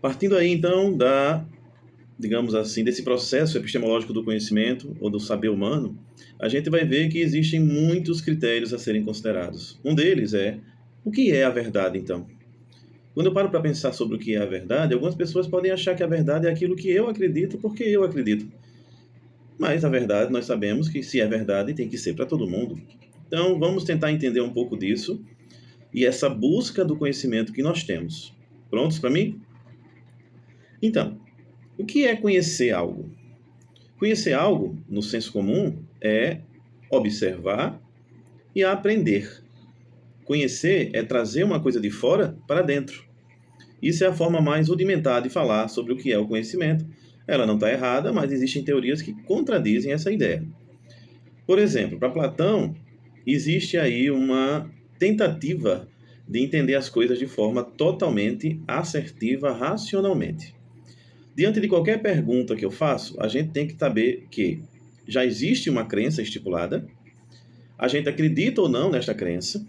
Partindo aí, então, digamos assim, desse processo epistemológico do conhecimento ou do saber humano, a gente vai ver que existem muitos critérios a serem considerados. Um deles é o que é a verdade, então? Quando eu paro para pensar sobre o que é a verdade, algumas pessoas podem achar que a verdade é aquilo que eu acredito porque eu acredito. Mas a verdade, nós sabemos que se é verdade, tem que ser para todo mundo. Então, vamos tentar entender um pouco disso e essa busca do conhecimento que nós temos. Prontos para mim? Então, o que é conhecer algo? Conhecer algo, no senso comum, é observar e aprender. Conhecer é trazer uma coisa de fora para dentro. Isso é a forma mais rudimentar de falar sobre o que é o conhecimento. Ela não está errada, mas existem teorias que contradizem essa ideia. Por exemplo, para Platão, existe aí uma tentativa de entender as coisas de forma totalmente assertiva, racionalmente. Diante de qualquer pergunta que eu faço, a gente tem que saber que já existe uma crença estipulada, a gente acredita ou não nesta crença,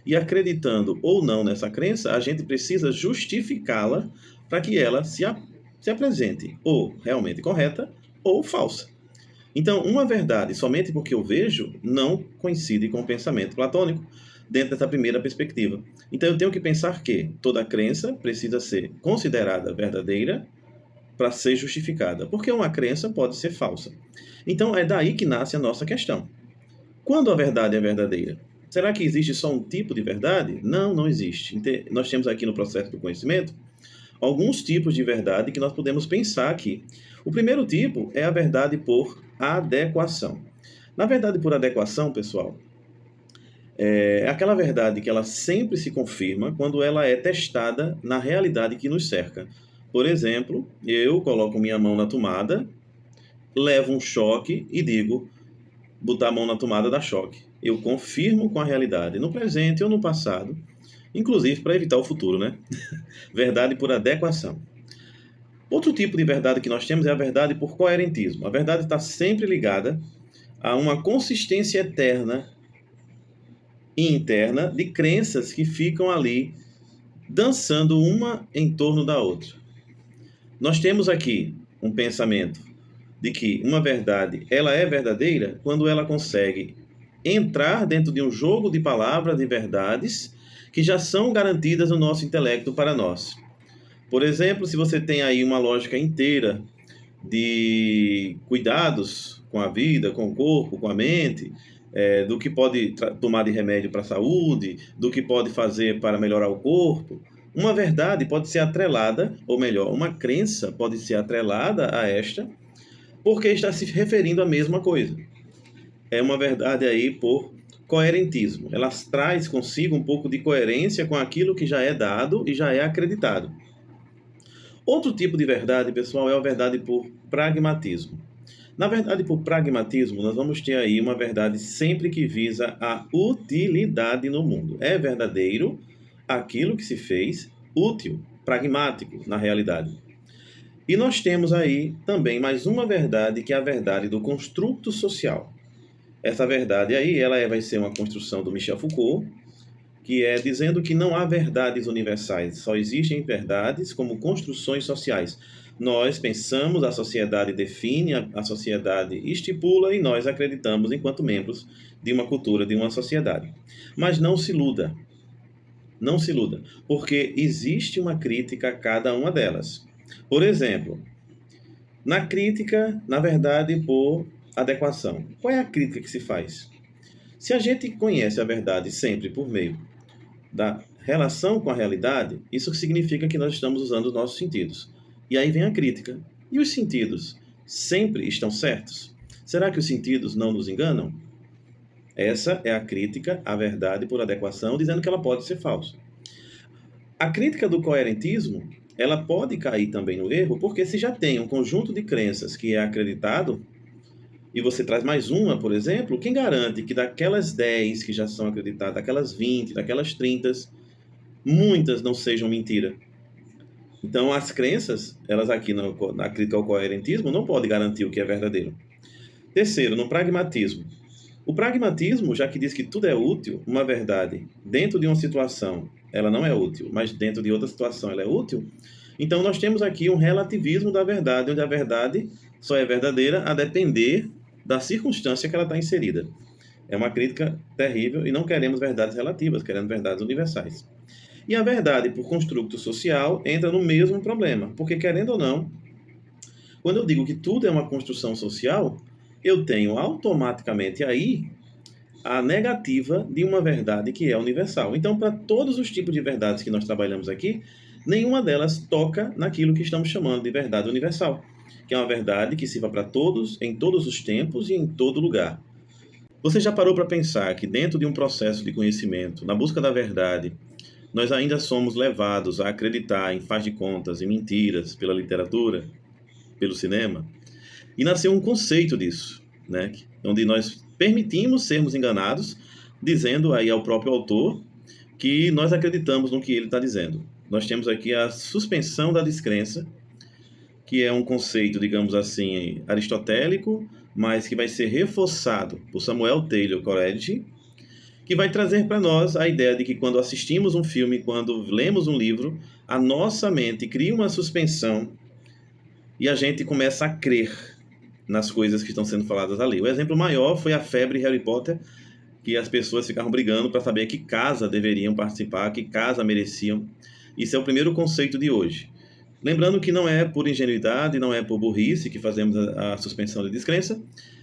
e acreditando ou não nessa crença, a gente precisa justificá-la para que ela se apresente ou realmente correta ou falsa. Então, uma verdade somente porque eu vejo não coincide com o pensamento platônico dentro dessa primeira perspectiva. Então, eu tenho que pensar que toda crença precisa ser considerada verdadeira para ser justificada, porque uma crença pode ser falsa. Então, é daí que nasce a nossa questão. Quando a verdade é verdadeira? Será que existe só um tipo de verdade? Não, não existe. Nós temos aqui no processo do conhecimento alguns tipos de verdade que nós podemos pensar aqui. O primeiro tipo é a verdade por adequação. Na verdade por adequação, pessoal, é aquela verdade que ela sempre se confirma quando ela é testada na realidade que nos cerca. Por exemplo, eu coloco minha mão na tomada, levo um choque e digo, botar a mão na tomada dá choque. Eu confirmo com a realidade, no presente ou no passado, inclusive para evitar o futuro, né? Verdade por adequação. Outro tipo de verdade que nós temos é a verdade por coerentismo. A verdade está sempre ligada a uma consistência eterna e interna de crenças que ficam ali dançando uma em torno da outra. Nós temos aqui um pensamento de que uma verdade ela é verdadeira quando ela consegue entrar dentro de um jogo de palavras de verdades que já são garantidas no nosso intelecto para nós. Por exemplo, se você tem aí uma lógica inteira de cuidados com a vida, com o corpo, com a mente, do que pode tomar de remédio para a saúde, do que pode fazer para melhorar o corpo, uma verdade pode ser atrelada, ou melhor, uma crença pode ser atrelada a esta, porque está se referindo à mesma coisa. É uma verdade aí por coerentismo. Ela traz consigo um pouco de coerência com aquilo que já é dado e já é acreditado. Outro tipo de verdade, pessoal, é a verdade por pragmatismo. Na verdade, por pragmatismo, nós vamos ter aí uma verdade sempre que visa a utilidade no mundo. É verdadeiro aquilo que se fez útil, pragmático na realidade. E nós temos aí também mais uma verdade, que é a verdade do construto social. Essa verdade aí, vai ser uma construção do Michel Foucault, que é dizendo que não há verdades universais, só existem verdades como construções sociais. Nós pensamos, a sociedade define, a sociedade estipula e nós acreditamos enquanto membros de uma cultura, de uma sociedade. Mas não se iluda, não se iluda, porque existe uma crítica a cada uma delas. Por exemplo, na crítica, na verdade, por adequação. Qual é a crítica que se faz? Se a gente conhece a verdade sempre por meio da relação com a realidade, isso significa que nós estamos usando os nossos sentidos. E aí vem a crítica. E os sentidos sempre estão certos? Será que os sentidos não nos enganam? Essa é a crítica à verdade por adequação, dizendo que ela pode ser falsa. A crítica do coerentismo, ela pode cair também no erro, porque se já tem um conjunto de crenças que é acreditado, e você traz mais uma, por exemplo, quem garante que daquelas 10 que já são acreditadas, daquelas 20, daquelas 30, muitas não sejam mentira? Então, as crenças, elas aqui na crítica ao coerentismo, não podem garantir o que é verdadeiro. Terceiro, no pragmatismo. O pragmatismo, já que diz que tudo é útil, uma verdade, dentro de uma situação, ela não é útil, mas dentro de outra situação ela é útil, Então, nós temos aqui um relativismo da verdade, onde a verdade só é verdadeira a depender da circunstância que ela está inserida. É uma crítica terrível e não queremos verdades relativas, queremos verdades universais. E a verdade, por construto social, entra no mesmo problema, porque, querendo ou não, quando eu digo que tudo é uma construção social, eu tenho automaticamente aí a negativa de uma verdade que é universal. Então, para todos os tipos de verdades que nós trabalhamos aqui, nenhuma delas toca naquilo que estamos chamando de verdade universal, que é uma verdade que sirva para todos, em todos os tempos e em todo lugar. Você já parou para pensar que dentro de um processo de conhecimento, na busca da verdade, nós ainda somos levados a acreditar em faz de contas, em mentiras, pela literatura, pelo cinema? E nasceu um conceito disso, né? Onde nós permitimos sermos enganados, dizendo aí ao próprio autor que nós acreditamos no que ele está dizendo. Nós temos aqui a suspensão da descrença, que é um conceito, digamos assim, aristotélico, mas que vai ser reforçado por Samuel Taylor Coleridge, que vai trazer para nós a ideia de que quando assistimos um filme, quando lemos um livro, a nossa mente cria uma suspensão e a gente começa a crer nas coisas que estão sendo faladas ali. O exemplo maior foi a febre Harry Potter, que as pessoas ficavam brigando para saber que casa deveriam participar, que casa mereciam. Isso é o primeiro conceito de hoje. Lembrando que não é por ingenuidade, não é por burrice que fazemos a suspensão de descrença,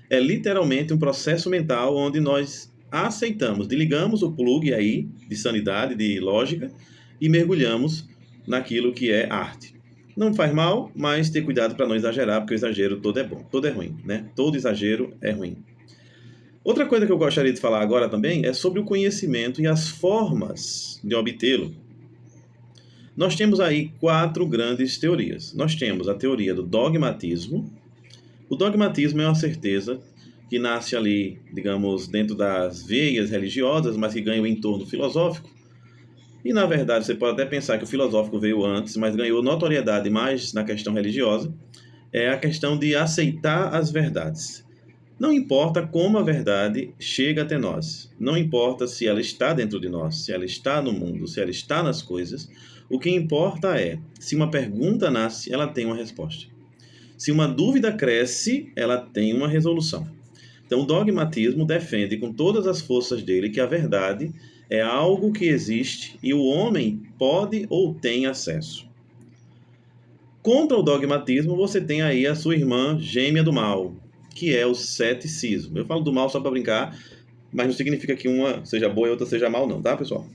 é literalmente um processo mental onde nós aceitamos, desligamos o plug aí de sanidade, de lógica, e mergulhamos naquilo que é arte. Não faz mal, mas ter cuidado para não exagerar, porque o exagero todo é bom, todo é ruim, né? Todo exagero é ruim. Outra coisa que eu gostaria de falar agora também é sobre o conhecimento e as formas de obtê-lo. Nós temos aí 4 grandes teorias. Nós temos a teoria do dogmatismo. O dogmatismo é uma certeza que nasce ali, digamos, dentro das veias religiosas, mas que ganha um entorno filosófico. E, na verdade, você pode até pensar que o filosófico veio antes, mas ganhou notoriedade mais na questão religiosa. É a questão de aceitar as verdades. Não importa como a verdade chega até nós. Não importa se ela está dentro de nós, se ela está no mundo, se ela está nas coisas. O que importa é, se uma pergunta nasce, ela tem uma resposta. Se uma dúvida cresce, ela tem uma resolução. Então, o dogmatismo defende com todas as forças dele que a verdade é algo que existe e o homem pode ou tem acesso. Contra o dogmatismo, você tem aí a sua irmã gêmea do mal, que é o ceticismo. Eu falo do mal só para brincar, mas não significa que uma seja boa e outra seja mal, não, tá, pessoal?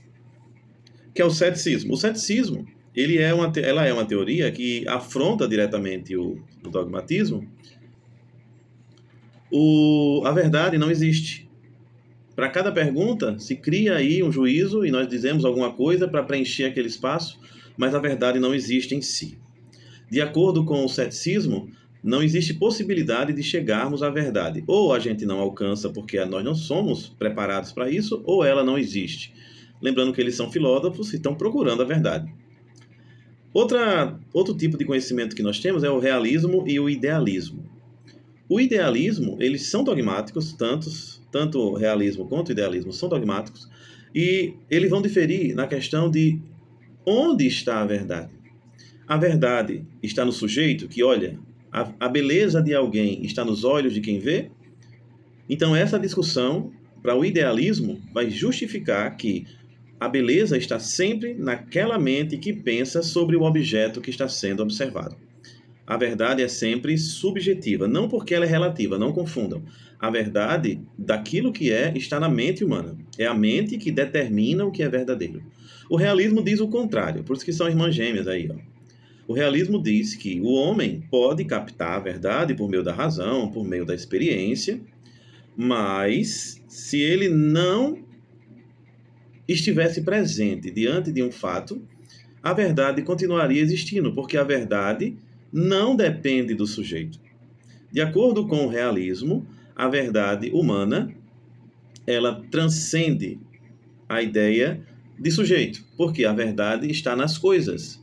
Que é o ceticismo. O ceticismo, ela é uma teoria que afronta diretamente o dogmatismo. A verdade não existe. Para cada pergunta, se cria aí um juízo e nós dizemos alguma coisa para preencher aquele espaço, mas a verdade não existe em si. De acordo com o ceticismo, não existe possibilidade de chegarmos à verdade. Ou a gente não alcança porque nós não somos preparados para isso, ou ela não existe. Lembrando que eles são filósofos e estão procurando a verdade. Outro tipo de conhecimento que nós temos é o realismo e o idealismo. O idealismo, eles são dogmáticos, tanto o realismo quanto o idealismo são dogmáticos, e eles vão diferir na questão de onde está a verdade. A verdade está no sujeito que olha, a beleza de alguém está nos olhos de quem vê. Então essa discussão, para o idealismo, vai justificar que a beleza está sempre naquela mente que pensa sobre o objeto que está sendo observado. A verdade é sempre subjetiva, não porque ela é relativa, não confundam. A verdade daquilo que é está na mente humana. É a mente que determina o que é verdadeiro. O realismo diz o contrário, por isso que são irmãs gêmeas aí, ó. O realismo diz que o homem pode captar a verdade por meio da razão, por meio da experiência, mas se ele não estivesse presente diante de um fato, a verdade continuaria existindo, porque a verdade não depende do sujeito. De acordo com o realismo, a verdade humana, ela transcende a ideia de sujeito, porque a verdade está nas coisas.